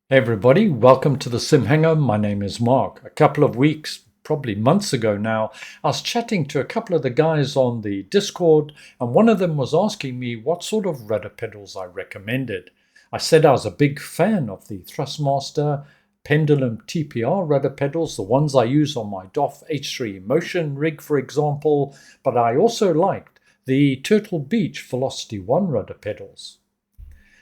Hey everybody, welcome to the Simhanger. My name is Mark. A couple of weeks, probably months ago now, I was chatting to a couple of the guys on the Discord, and one of them was asking me what sort of rudder pedals I recommended. I said I was a big fan of the Thrustmaster Pendulum TPR rudder pedals, the ones I use on my DOF H3 motion rig, for example, but I also liked the Turtle Beach Velocity 1 rudder pedals.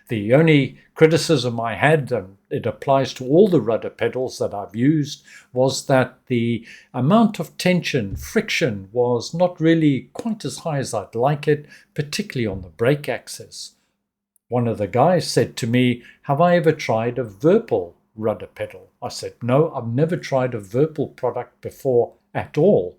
The only criticism I had, and it applies to all the rudder pedals that I've used, was that the amount of tension, friction, was not really quite as high as I'd like it, particularly on the brake axis. One of the guys said to me, "Have I ever tried a Virpil rudder pedal?" I said, "No, I've never tried a Virpil product before at all."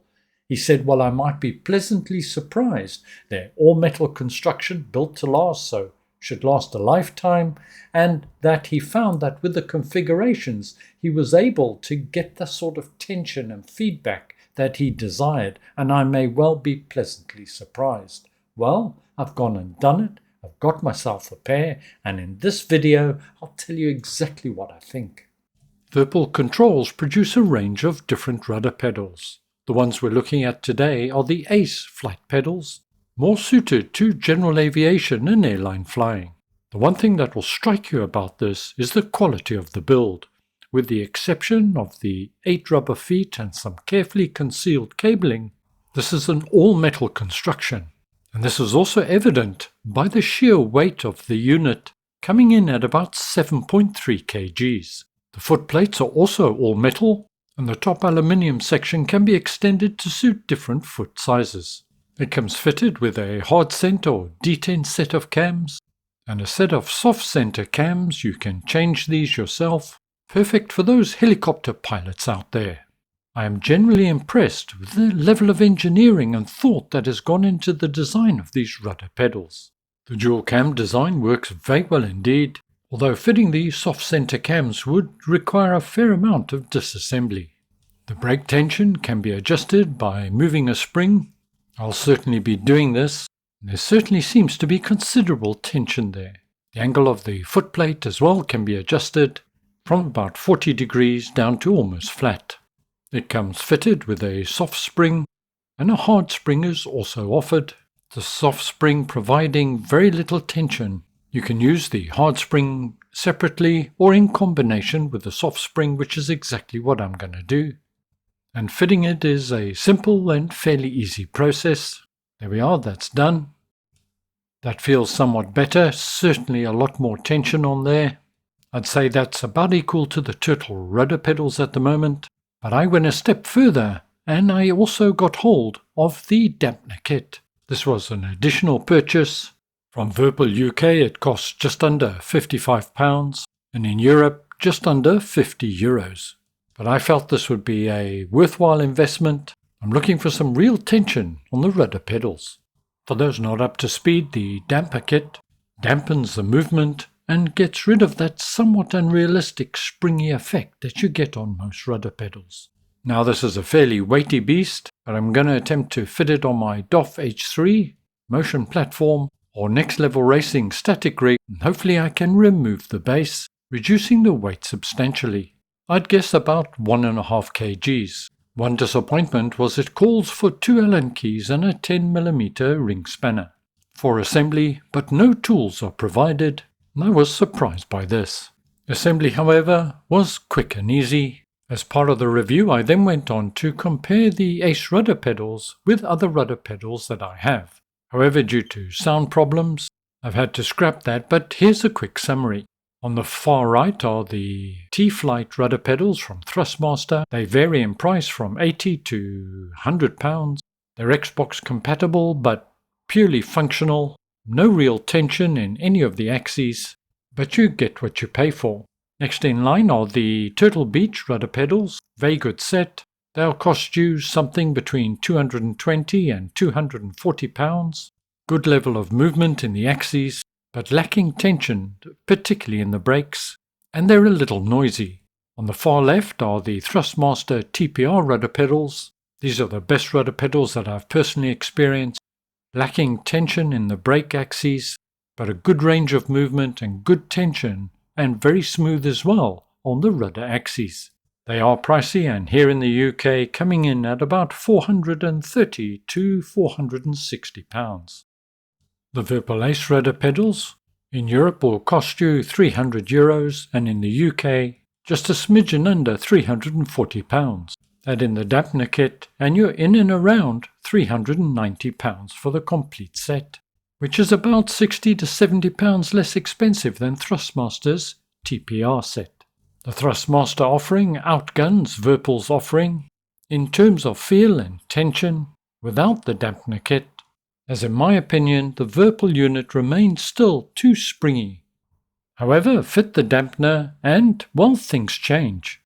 He said, "Well, I might be pleasantly surprised. They're all metal construction, built to last, so should last a lifetime," and that he found that with the configurations he was able to get the sort of tension and feedback that he desired, and I may well be pleasantly surprised. Well, I've gone and done it. I've got myself a pair, and in this video I'll tell you exactly what I think. Virpil Controls produce a range of different rudder pedals. The ones we're looking at today are the ACE flight pedals, more suited to general aviation and airline flying. The one thing that will strike you about this is the quality of the build. With the exception of the 8 rubber feet and some carefully concealed cabling, this is an all-metal construction. And this is also evident by the sheer weight of the unit, coming in at about 7.3 kgs. The footplates are also all metal, and the top aluminium section can be extended to suit different foot sizes. It comes fitted with a hard center or detent set of cams and a set of soft center cams. You can change these yourself. Perfect for those helicopter pilots out there. I am generally impressed with the level of engineering and thought that has gone into the design of these rudder pedals. The dual cam design works very well indeed, although fitting the soft center cams would require a fair amount of disassembly. The brake tension can be adjusted by moving a spring. I'll certainly be doing this. There certainly seems to be considerable tension there. The angle of the footplate as well can be adjusted from about 40 degrees down to almost flat. It comes fitted with a soft spring, and a hard spring is also offered. The soft spring providing very little tension. You can use the hard spring separately or in combination with the soft spring, which is exactly what I'm going to do. And fitting it is a simple and fairly easy process. There we are, that's done. That feels somewhat better, certainly a lot more tension on there. I'd say that's about equal to the Turtle rudder pedals at the moment, but I went a step further and I also got hold of the dampener kit. This was an additional purchase. From Virpil UK it costs just under £55 and in Europe just under €50. But I felt this would be a worthwhile investment. I'm looking for some real tension on the rudder pedals. For those not up to speed, the damper kit dampens the movement and gets rid of that somewhat unrealistic springy effect that you get on most rudder pedals. Now this is a fairly weighty beast, but I'm going to attempt to fit it on my DOF H3 motion platform or Next Level Racing static rig, and hopefully I can remove the base, reducing the weight substantially. I'd guess about 1.5 kgs. One disappointment was it calls for 2 Allen keys and a 10mm ring spanner for assembly, but no tools are provided, and I was surprised by this. Assembly, however, was quick and easy. As part of the review, I then went on to compare the ACE rudder pedals with other rudder pedals that I have. However, due to sound problems, I've had to scrap that, but here's a quick summary. On the far right are the T-Flight rudder pedals from Thrustmaster. They vary in price from £80 to £100. They're Xbox compatible but purely functional. No real tension in any of the axes, but you get what you pay for. Next in line are the Turtle Beach rudder pedals. Very good set. They'll cost you something between £220 and £240. Good level of movement in the axes, but lacking tension, particularly in the brakes, and they're a little noisy. On the far left are the Thrustmaster TPR rudder pedals. These are the best rudder pedals that I've personally experienced, lacking tension in the brake axes, but a good range of movement and good tension and very smooth as well on the rudder axes. They are pricey, and here in the UK coming in at about £430 to £460. The Virpil ACE rudder pedals in Europe will cost you €300 and in the UK just a smidgen under £340. Add in the dampener kit and you're in and around £390 for the complete set, which is about £60 to £70 less expensive than Thrustmaster's TPR set. The Thrustmaster offering outguns Virpil's offering in terms of feel and tension without the dampener kit, as in my opinion the Virpil unit remains still too springy. However, fit the dampener and, well, things change.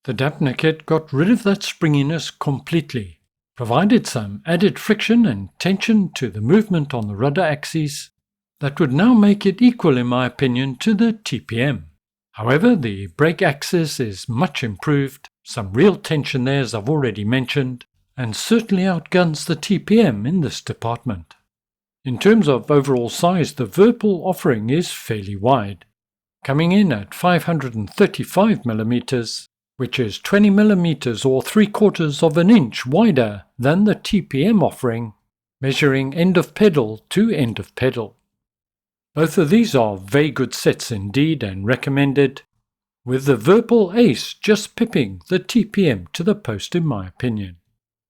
The dampener kit got rid of that springiness completely, provided some added friction and tension to the movement on the rudder axes that would now make it equal in my opinion to the TPM. However, the brake axis is much improved, some real tension there as I've already mentioned, and certainly outguns the TPM in this department. In terms of overall size, the Virpil offering is fairly wide, coming in at 535mm, which is 20mm or 3/4 of an inch wider than the TPM offering, measuring end of pedal to end of pedal. Both of these are very good sets indeed and recommended, with the Virpil ACE just pipping the TPM to the post in my opinion,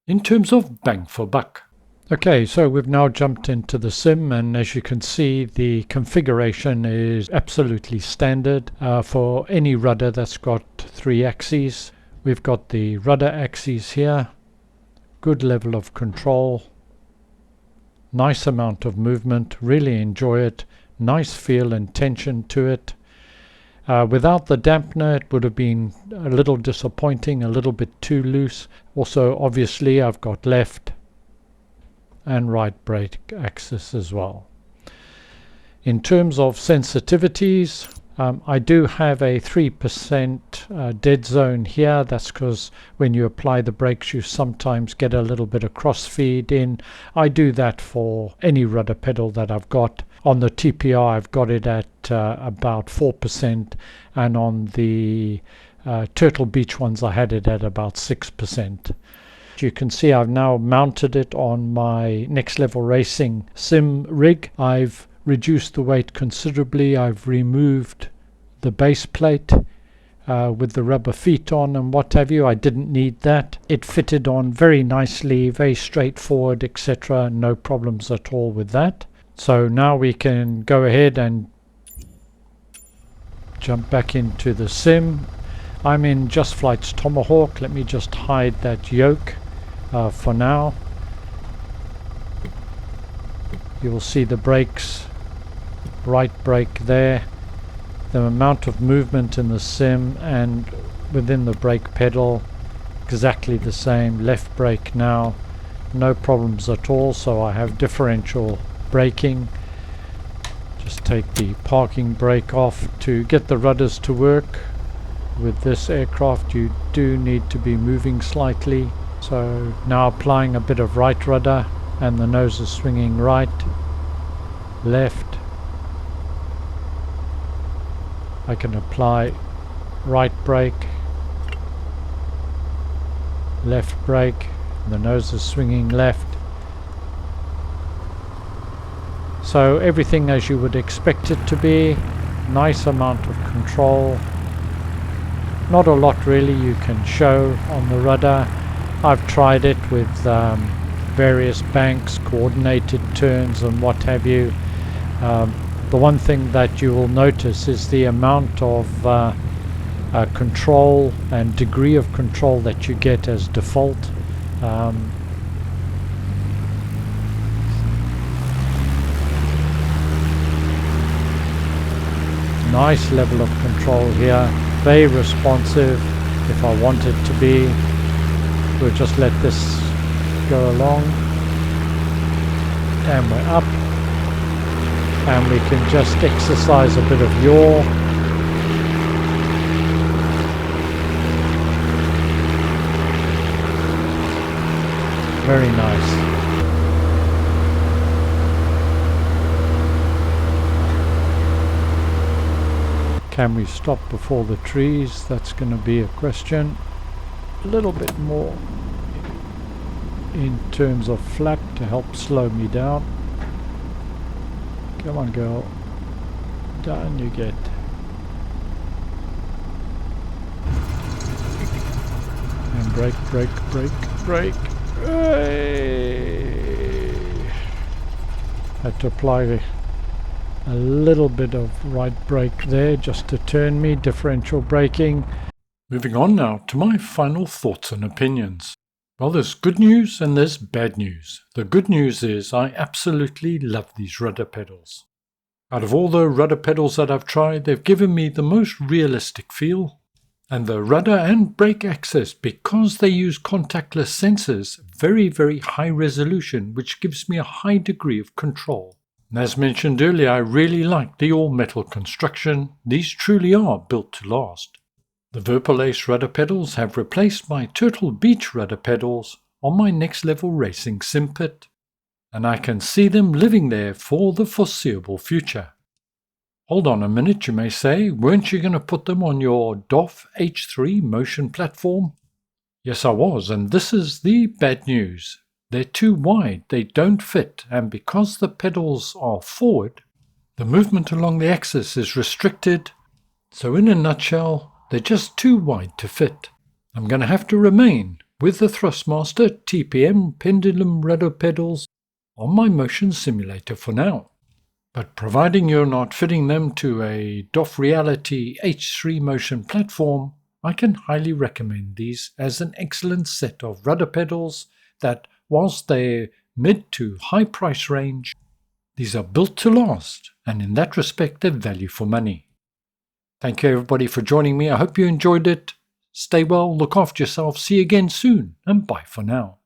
in terms of bang for buck. Okay, so we've now jumped into the sim, and as you can see the configuration is absolutely standard for any rudder that's got 3 axes. We've got the rudder axes here, good level of control, nice amount of movement, really enjoy it, nice feel and tension to it. Without the dampener it would have been a little disappointing, a little bit too loose. Also obviously I've got left and right brake axis as well. In terms of sensitivities, I do have a 3% dead zone here. That's because when you apply the brakes you sometimes get a little bit of crossfeed in. I do that for any rudder pedal that I've got. On the TPR I've got it at about 4%, and on the Turtle Beach ones I had it at about 6%. You can see I've now mounted it on my Next Level Racing sim rig. I've reduced the weight considerably. I've removed the base plate with the rubber feet on and what have you. I didn't need that. It fitted on very nicely, very straightforward, etc. No problems at all with that. So now we can go ahead and jump back into the sim. I'm in Just Flight's Tomahawk. Let me just hide that yoke for now. You will see the brakes, right brake there, the amount of movement in the sim, and within the brake pedal exactly the same. Left brake now, no problems at all, so I have differential braking. Just take the parking brake off. To get the rudders to work with this aircraft you do need to be moving slightly. So now applying a bit of right rudder and the nose is swinging right, left. I can apply right brake, left brake, and the nose is swinging left. So everything as you would expect it to be. Nice amount of control. Not a lot really you can show on the rudder. I've tried it with various banks, coordinated turns and what have you. The one thing that you will notice is the amount of control and degree of control that you get as default. Nice level of control here, very responsive if I want it to be. We'll just let this go along and we're up, and we can just exercise a bit of yaw. Very nice. Can we stop before the trees? That's going to be a question. A little bit more in terms of flat to help slow me down. Come on, girl. Down you get. And brake, brake, brake, brake. Hey! Had to apply a little bit of right brake there just to turn me, differential braking. Moving on now to my final thoughts and opinions. Well, there's good news and there's bad news. The good news is I absolutely love these rudder pedals. Out of all the rudder pedals that I've tried, they've given me the most realistic feel. And the rudder and brake access, because they use contactless sensors, very, very high resolution, which gives me a high degree of control. And as mentioned earlier, I really like the all-metal construction. These truly are built to last. The Virpil ACE rudder pedals have replaced my Turtle Beach rudder pedals on my next level racing sim pit, and I can see them living there for the foreseeable future. Hold on a minute, you may say, weren't you going to put them on your DOF H3 motion platform? Yes, I was, and this is the bad news. They're too wide, they don't fit, and because the pedals are forward, the movement along the axis is restricted. So in a nutshell, they're just too wide to fit. I'm going to have to remain with the Thrustmaster TPM pendulum rudder pedals on my motion simulator for now. But providing you're not fitting them to a DOF Reality H3 motion platform, I can highly recommend these as an excellent set of rudder pedals that, whilst they're mid to high price range, these are built to last, and in that respect they're value for money. Thank you everybody for joining me. I hope you enjoyed it. Stay well, look after yourself, see you again soon, and bye for now.